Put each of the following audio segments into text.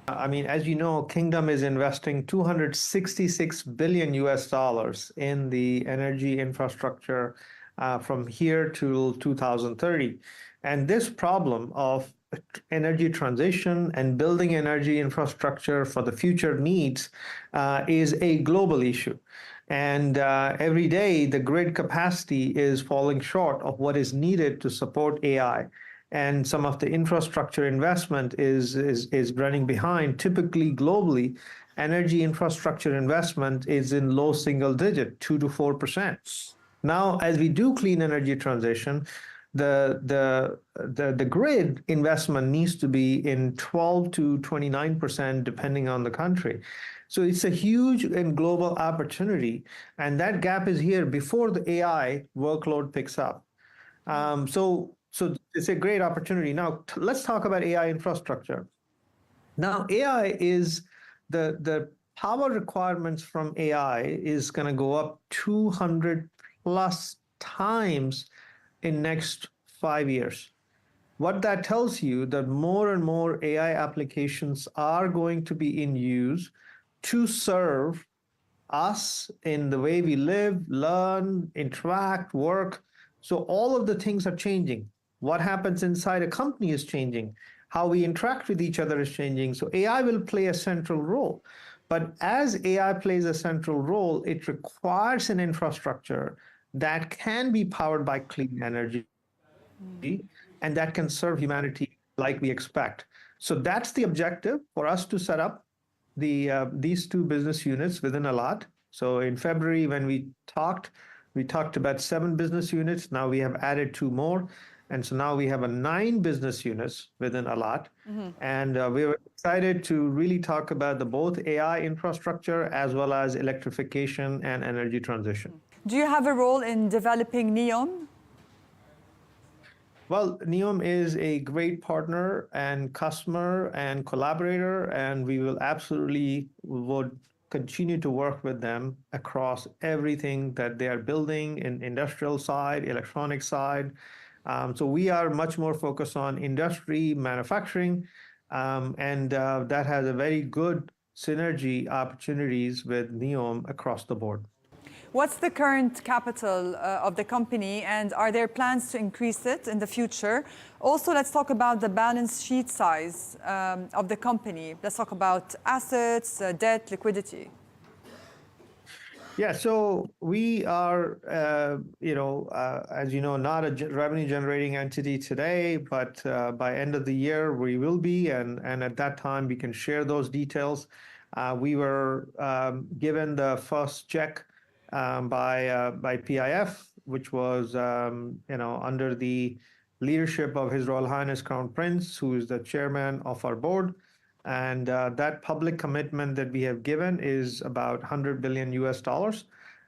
I mean, as you know, Kingdom is investing 266 billion US dollars in the energy infrastructure from here to 2030. And this problem of energy transition and building energy infrastructure for the future needs is a global issue. And every day, the grid capacity is falling short of what is needed to support AI. And some of the infrastructure investment is running behind. Typically, globally, energy infrastructure investment is in low single digit, 2 to 4%. Now, as we do clean energy transition, the grid investment needs to be in 12 to 29%, depending on the country. So it's a huge and global opportunity, and that gap is here before the AI workload picks up. So it's a great opportunity. Now, let's talk about AI infrastructure. Now, AI is the power requirements from AI is going to go up 200 plus times in next 5 years. What that tells you that more and more AI applications are going to be in use to serve us in the way we live, learn, interact, work. So all of the things are changing. What happens inside a company is changing. How we interact with each other is changing. So AI will play a central role. But as AI plays a central role, it requires an infrastructure that can be powered by clean energy and that can serve humanity like we expect. So that's the objective for us to set up these two business units within Alat. So in February, when we talked about 7 business units. Now we have added 2 more. And so now we have 9 business units within Alat. And we were excited to really talk about both AI infrastructure as well as electrification and energy transition. Do you have a role in developing Neyom? Well, Neyom is a great partner and customer and collaborator, and we will absolutely would continue to work with them across everything that they are building in industrial side, electronic side. So we are much more focused on industry, manufacturing, and that has a very good synergy opportunities with Neyom across the board. What's the current capital of the company, and are there plans to increase it in the future? Also, let's talk about the balance sheet size of the company. Let's talk about assets, debt, liquidity. Yeah, so we are, as you know, not a revenue-generating entity today, but by end of the year we will be, and at that time we can share those details. We were given the first check by PIF, which was under the leadership of His Royal Highness Crown Prince, who is the chairman of our board. And that public commitment that we have given is about $100 billion US dollars,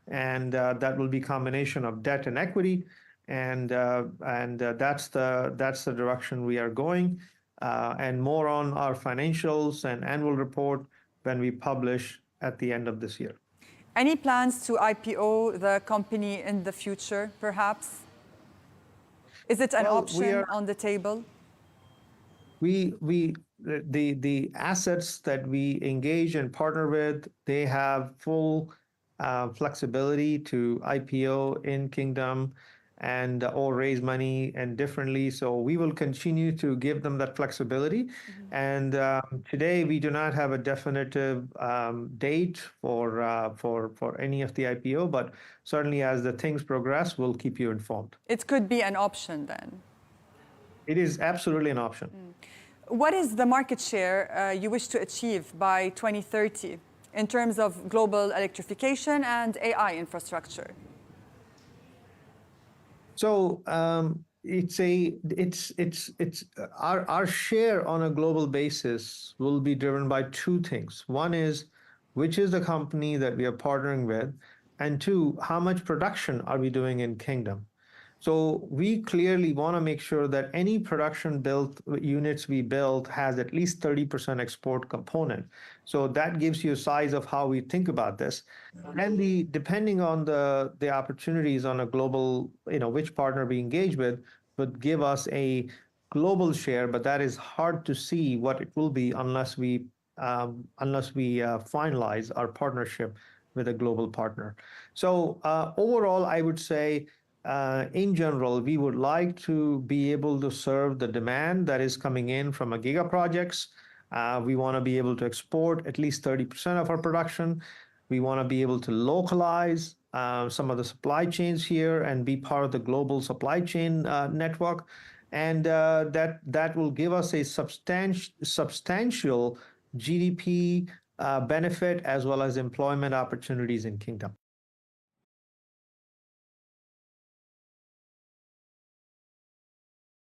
and that will be a combination of debt and equity, and that's the direction we are going, and more on our financials and annual report when we publish at the end of this year. Any plans to IPO the company in the future, perhaps? Is it an option on the table? The assets that we engage and partner with, they have full flexibility to IPO in Kingdom and or raise money and differently. So we will continue to give them that flexibility. And today we do not have a definitive date for any of the IPO, but certainly as the things progress, we'll keep you informed. It could be an option then. It is absolutely an option. What is the market share you wish to achieve by 2030 in terms of global electrification and AI infrastructure? So our share on a global basis will be driven by 2 things. One is which is the company that we are partnering with, and 2, how much production are we doing in Kingdom? So we clearly want to make sure that any production built units we build has at least 30% export component. So that gives you a size of how we think about this. And depending on the opportunities on a global, which partner we engage with, would give us a global share, but that is hard to see what it will be unless we unless we finalize our partnership with a global partner. So overall, I would say, in general, we would like to be able to serve the demand that is coming in from a giga projects. We want to be able to export at least 30% of our production. We want to be able to localize some of the supply chains here and be part of the global supply chain network. And that will give us a substantial GDP benefit as well as employment opportunities in Kingdom.